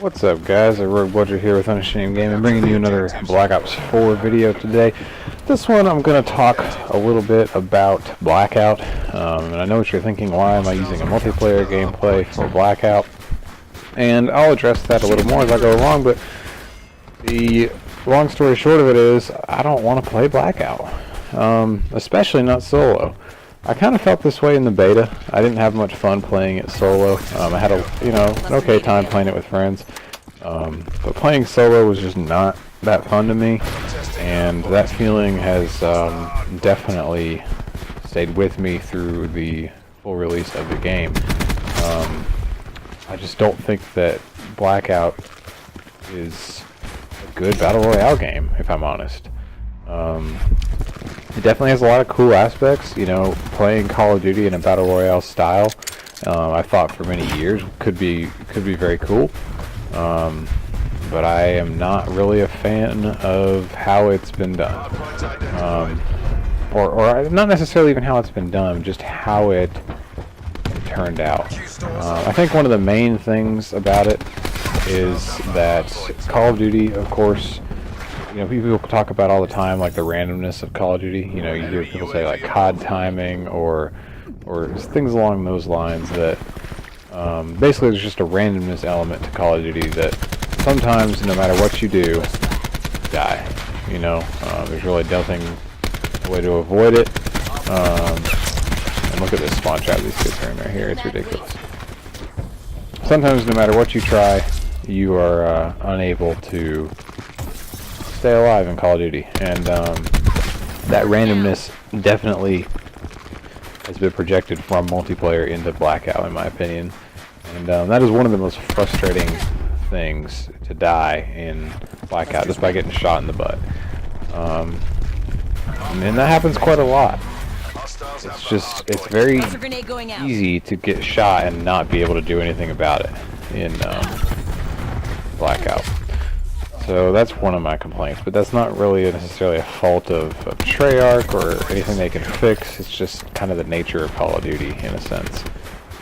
What's up, guys? Rogue Bludger here with Unashamed Gaming, bringing you another Black Ops 4 video today. This one I'm going to talk a little bit about Blackout, and I know what you're thinking, why am I using a multiplayer gameplay for Blackout? And I'll address that a little more as I go along, but the long story short of it is, I don't want to play Blackout, especially not solo. I kind of felt this way in the beta. I didn't have much fun playing it solo. I had an okay time playing it with friends. But playing solo was just not that fun to me. And that feeling has definitely stayed with me through the full release of the game. I just don't think that Blackout is a good Battle Royale game, if I'm honest. It definitely has a lot of cool aspects, you know, playing Call of Duty in a Battle Royale style. I thought for many years could be very cool. But I am not really a fan of how it's been done. Or not necessarily even how it's been done, just how it turned out. I think one of the main things about it is that Call of Duty, of course, you know, people talk about all the time, like the randomness of Call of Duty. You know, you hear people say like COD timing or things along those lines that basically there's just a randomness element to Call of Duty that sometimes, no matter what you do, you die. You know, there's really nothing way to avoid it. And look at this spawn trap these kids are in right here. It's ridiculous. Sometimes, no matter what you try, you are unable to stay alive in Call of Duty, and that randomness definitely has been projected from multiplayer into Blackout, in my opinion, and that is one of the most frustrating things, to die in Blackout just by getting shot in the butt. And that happens quite a lot. It's very easy to get shot and not be able to do anything about it in Blackout. So that's one of my complaints, but that's not really necessarily a fault of Treyarch or anything they can fix. It's just kind of the nature of Call of Duty in a sense.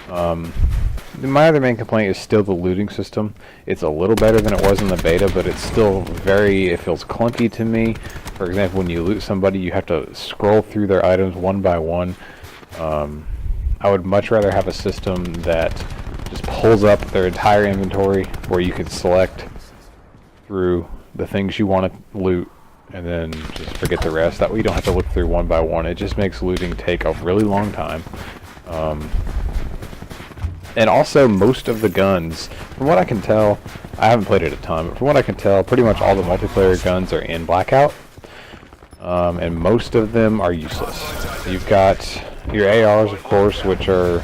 My other main complaint is still the looting system. It's a little better than it was in the beta, but it's still it feels clunky to me. For example, when you loot somebody, you have to scroll through their items one by one. I would much rather have a system that just pulls up their entire inventory where you can select through the things you want to loot and then just forget the rest. That way you don't have to look through one by one. It just makes looting take a really long time. And also, most of the guns, from what I can tell, I haven't played it a ton, but from what I can tell, pretty much all the multiplayer guns are in Blackout, and most of them are useless. You've got your ARs, of course, which are,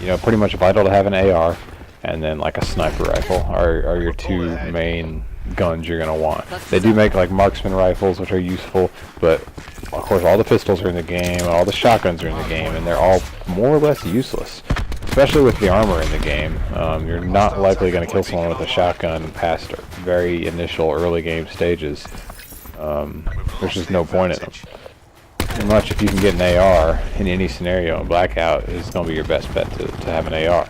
you know, pretty much vital to have an AR, and then like a sniper rifle are your two main guns you're going to want. They do make like marksman rifles, which are useful, but of course all the pistols are in the game, all the shotguns are in the game, and they're all more or less useless. Especially with the armor in the game. You're not likely going to kill someone with a shotgun past very initial early game stages. There's just no point in them. And much if you can get an AR in any scenario in Blackout, is going to be your best bet to have an AR.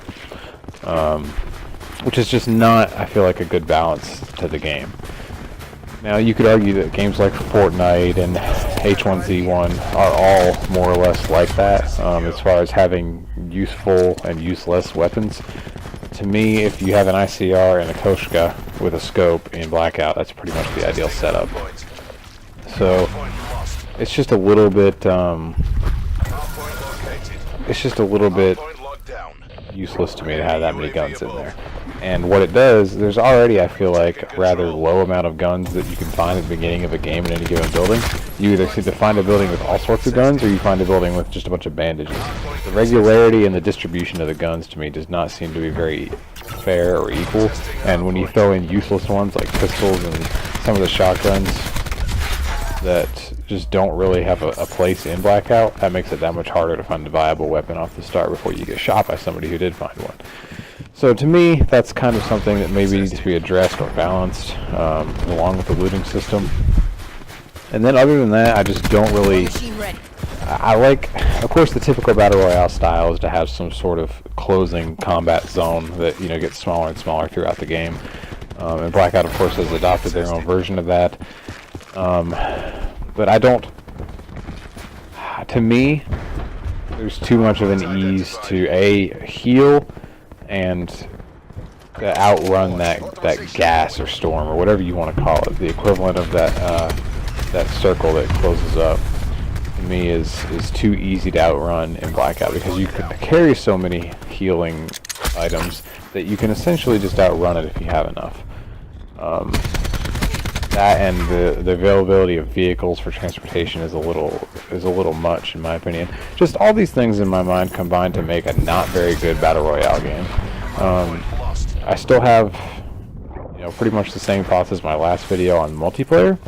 Which is just not, I feel like, a good balance to the game. Now, you could argue that games like Fortnite and H1Z1 are all more or less like that, as far as having useful and useless weapons. To me, if you have an ICR and a Koshka with a scope in Blackout, that's pretty much the ideal setup. So, it's just a little bit, useless to me to have that many guns in there. And what it does, there's already, I feel like, a rather low amount of guns that you can find at the beginning of a game in any given building. You either seem to find a building with all sorts of guns, or you find a building with just a bunch of bandages. The regularity and the distribution of the guns, to me, does not seem to be very fair or equal. And when you throw in useless ones, like pistols and some of the shotguns that just don't really have a place in Blackout, that makes it that much harder to find a viable weapon off the start before you get shot by somebody who did find one. So to me, that's kind of something that maybe needs to be addressed or balanced, along with the looting system. And then other than that, I just don't really... I like, of course, the typical Battle Royale style is to have some sort of closing combat zone that, you know, gets smaller and smaller throughout the game. And Blackout, of course, has adopted their own version of that. But I don't... To me, there's too much of an ease to heal and to outrun that gas or storm or whatever you want to call it. The equivalent of that circle that closes up, to me, is too easy to outrun in Blackout, because you can carry so many healing items that you can essentially just outrun it if you have enough. That and the availability of vehicles for transportation is a little much, in my opinion. Just all these things in my mind combine to make a not very good battle royale game. I still have, pretty much the same thoughts as my last video on multiplayer.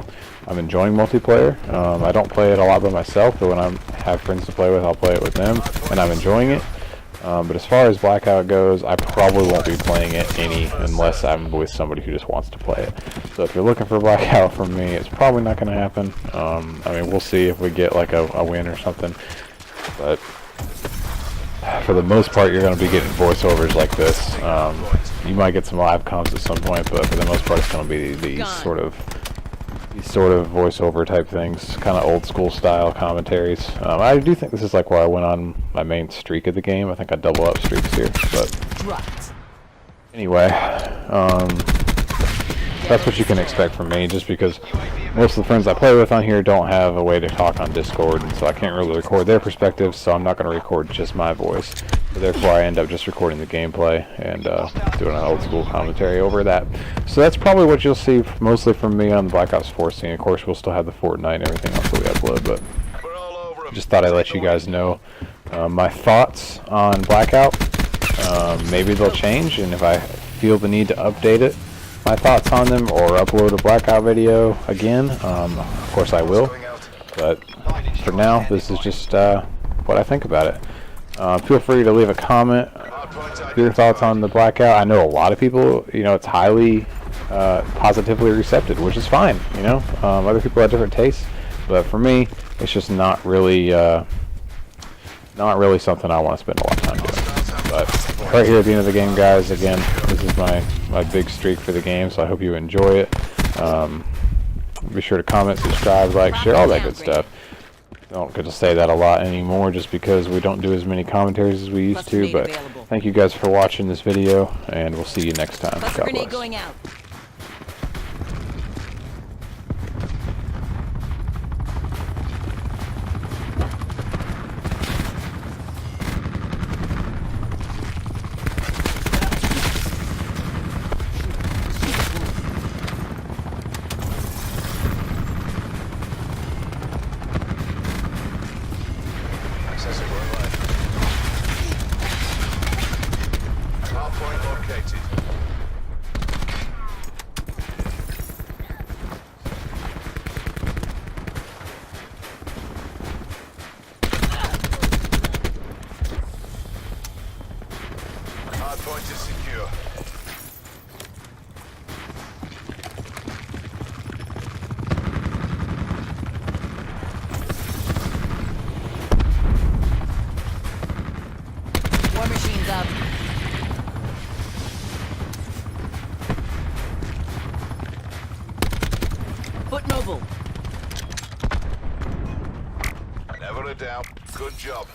I'm enjoying multiplayer. I don't play it a lot by myself, but when I have friends to play with, I'll play it with them, and I'm enjoying it. But as far as Blackout goes, I probably won't be playing it unless I'm with somebody who just wants to play it. So if you're looking for Blackout from me, it's probably not going to happen. I mean, we'll see if we get like a win or something. But for the most part, you're going to be getting voiceovers like this. You might get some live comms at some point, but for the most part, it's going to be these sort of voiceover type things, kind of old school style commentaries. I do think this is like where I went on my main streak of the game. I think I double up streaks here, but anyway, that's what you can expect from me, just because most of the friends I play with on here don't have a way to talk on Discord, and so I can't really record their perspectives, so I'm not going to record just my voice. So therefore, I end up just recording the gameplay and doing an old school commentary over that. So that's probably what you'll see mostly from me on the Black Ops 4 scene. Of course, we'll still have the Fortnite and everything else that we upload, but just thought I'd let you guys know my thoughts on Blackout. Maybe they'll change, and if I feel the need to update it, my thoughts on them, or upload a Blackout video again, of course I will. But for now, this is just what I think about it. Feel free to leave a comment, your thoughts on the Blackout. I know a lot of people, it's highly positively receptive, which is fine. Other people have different tastes, but for me, it's just not really something I want to spend a lot of time doing. But right here at the end of the game, guys, again, this is my big streak for the game, so I hope you enjoy it. Be sure to comment, subscribe, like, share, all that good stuff. Don't get to say that a lot anymore just because we don't do as many commentaries as we used to, but thank you guys for watching this video, and we'll see you next time. God bless. Hardpoint is secure. War machine's up. Foot mobile. Never a doubt. Good job.